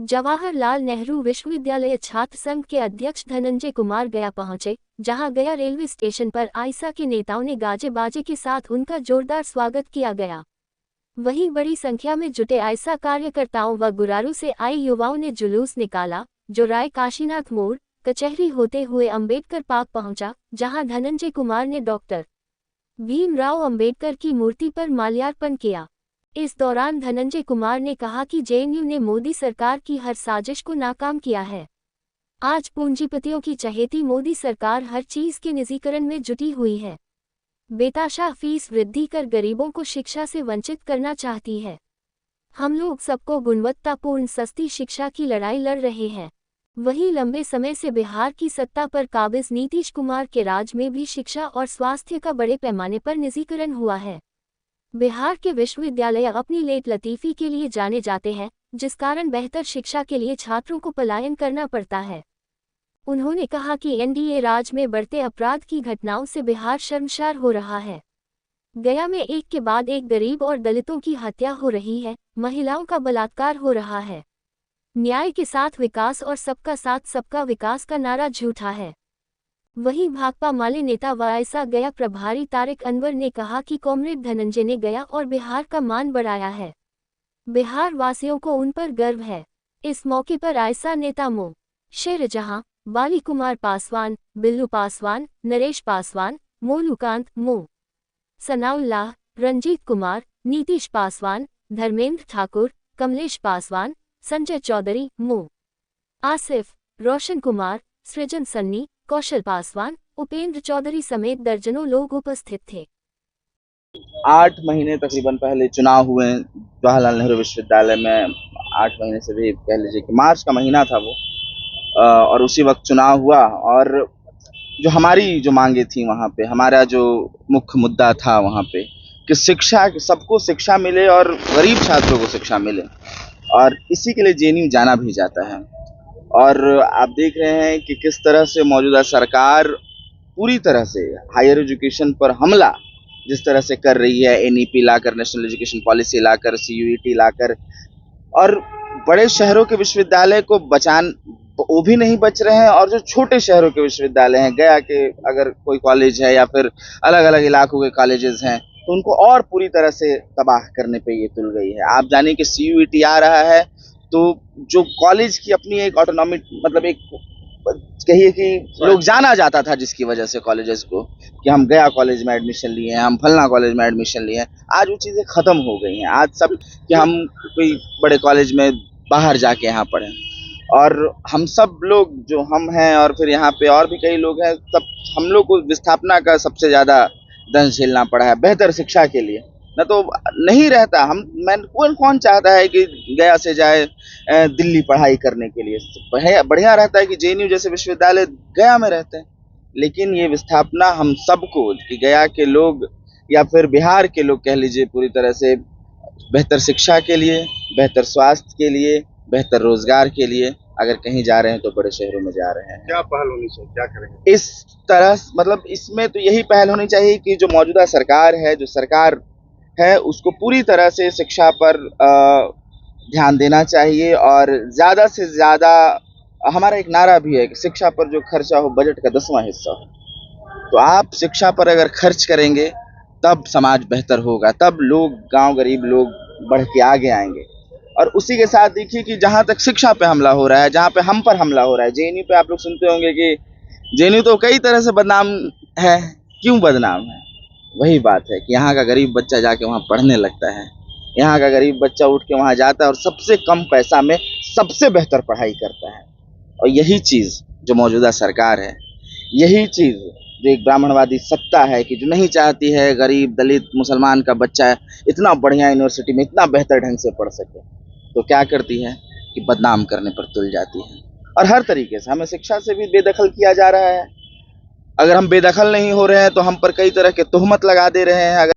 जवाहरलाल नेहरू विश्वविद्यालय छात्र संघ के अध्यक्ष धनंजय कुमार गया पहुंचे, जहां गया रेलवे स्टेशन पर आइसा के नेताओं ने गाजे बाजे के साथ उनका जोरदार स्वागत किया गया। वहीं बड़ी संख्या में जुटे आइसा कार्यकर्ताओं व गुरारू से आए युवाओं ने जुलूस निकाला, जो राय काशीनाथ मोड़ कचहरी होते हुए अंबेडकर पार्क पहुंचा, जहां धनंजय कुमार ने डॉक्टर भीमराव अंबेडकर की मूर्ति पर माल्यार्पण किया। इस दौरान धनंजय कुमार ने कहा कि जेएनयू ने मोदी सरकार की हर साजिश को नाकाम किया है। आज पूंजीपतियों की चहेती मोदी सरकार हर चीज के निजीकरण में जुटी हुई है। बेताशा फीस वृद्धि कर गरीबों को शिक्षा से वंचित करना चाहती है। हम लोग सबको गुणवत्तापूर्ण सस्ती शिक्षा की लड़ाई लड़ रहे हैं। वहीं लंबे समय से बिहार की सत्ता पर काबिज नीतीश कुमार के राज में भी शिक्षा और स्वास्थ्य का बड़े पैमाने पर निजीकरण हुआ है। बिहार के विश्वविद्यालय अपनी लेट लतीफी के लिए जाने जाते हैं, जिस कारण बेहतर शिक्षा के लिए छात्रों को पलायन करना पड़ता है। उन्होंने कहा कि एनडीए राज में बढ़ते अपराध की घटनाओं से बिहार शर्मसार हो रहा है। गया में एक के बाद एक गरीब और दलितों की हत्या हो रही है, महिलाओं का बलात्कार हो रहा है। न्याय के साथ विकास और सबका साथ सबका विकास का नारा झूठा है। वहीं भाकपा माले नेता व आइसा गया प्रभारी तारिक अनवर ने कहा कि कॉमरेड धनंजय ने गया और बिहार का मान बढ़ाया है। बिहार वासियों को उन पर गर्व है। इस मौके पर आइसा नेता मो शेरजहां, बाली कुमार पासवान, बिल्लू पासवान, नरेश पासवान, मोलूकांत, मो सनाउल्लाह, रंजीत कुमार, नीतीश पासवान, धर्मेंद्र ठाकुर, कमलेश पासवान, संजय चौधरी, मो आसिफ, रोशन कुमार, सृजन सन्नी, कौशल पासवान, उपेंद्र चौधरी समेत दर्जनों लोग उपस्थित थे। 8 महीने तकरीबन पहले चुनाव हुए जवाहरलाल नेहरू विश्वविद्यालय में। 8 महीने से भी कह लीजिए कि मार्च का महीना था वो, और उसी वक्त चुनाव हुआ। और जो हमारी जो मांगे थी वहाँ पे, हमारा जो मुख्य मुद्दा था वहाँ पे कि शिक्षा, सबको शिक्षा मिले और गरीब छात्रों को शिक्षा मिले, और इसी के लिए जेएनयू जाना भी जाता है। और आप देख रहे हैं कि किस तरह से मौजूदा सरकार पूरी तरह से हायर एजुकेशन पर हमला जिस तरह से कर रही है, एनईपी लाकर, नेशनल एजुकेशन पॉलिसी लाकर, सीयूईटी लाकर, और बड़े शहरों के विश्वविद्यालय को वो भी नहीं बच रहे हैं। और जो छोटे शहरों के विश्वविद्यालय हैं, गया के अगर कोई कॉलेज है या फिर अलग अलग इलाकों के कॉलेजेस हैं, तो उनको और पूरी तरह से तबाह करने पे ये तुल गई है। आप जानिए कि सीयूईटी आ रहा है, तो जो कॉलेज की अपनी एक ऑटोनॉमी, मतलब एक कहिए कि लोग जाना जाता था जिसकी वजह से कॉलेजेस को, कि हम गया कॉलेज में एडमिशन लिए हैं, हम फलना कॉलेज में एडमिशन लिए हैं, आज वो चीज़ें ख़त्म हो गई हैं। आज सब कि हम कोई बड़े कॉलेज में बाहर जाके यहाँ पढ़ें। और हम सब लोग जो हम हैं, और फिर यहाँ पे और भी कई लोग हैं, सब हम लोग को विस्थापना का सबसे ज़्यादा दंश झेलना पड़ा है बेहतर शिक्षा के लिए। न तो नहीं रहता, कौन चाहता है कि गया से जाए दिल्ली पढ़ाई करने के लिए। बढ़िया रहता है कि जेएनयू जैसे विश्वविद्यालय गया में रहते हैं। लेकिन ये विस्थापना हम सबको, कि गया के लोग या फिर बिहार के लोग कह लीजिए, पूरी तरह से बेहतर शिक्षा के लिए, बेहतर स्वास्थ्य के लिए, बेहतर रोजगार के लिए अगर कहीं जा रहे हैं तो बड़े शहरों में जा रहे हैं। क्या पहल होनी चाहिए, क्या करेंगे इस तरह? मतलब इसमें तो यही पहल होनी चाहिए कि जो मौजूदा सरकार है, जो सरकार है, उसको पूरी तरह से शिक्षा पर ध्यान देना चाहिए। और ज़्यादा से ज़्यादा, हमारा एक नारा भी है कि शिक्षा पर जो खर्चा हो बजट का 10वां हिस्सा हो। तो आप शिक्षा पर अगर खर्च करेंगे तब समाज बेहतर होगा, तब लोग, गांव गरीब लोग बढ़ के आगे आएंगे। और उसी के साथ देखिए कि जहाँ तक शिक्षा पे हमला हो रहा है, जहाँ पे हम पर हमला हो रहा है, जेएनयू पे आप लोग सुनते होंगे कि जेएनयू तो कई तरह से बदनाम है। क्यों बदनाम है? वही बात है कि यहाँ का गरीब बच्चा जाके वहाँ पढ़ने लगता है। यहाँ का गरीब बच्चा उठ के वहाँ जाता है और सबसे कम पैसा में सबसे बेहतर पढ़ाई करता है। और यही चीज़ जो मौजूदा सरकार है, यही चीज़ जो एक ब्राह्मणवादी सत्ता है, कि जो नहीं चाहती है गरीब, दलित, मुसलमान का बच्चा इतना बढ़िया यूनिवर्सिटी में इतना बेहतर ढंग से पढ़ सके, तो क्या करती है कि बदनाम करने पर तुल जाती है। और हर तरीके से हमें शिक्षा से भी बेदखल किया जा रहा है। अगर हम बेदखल नहीं हो रहे हैं तो हम पर कई तरह के तोहमत लगा दे रहे हैं। अगर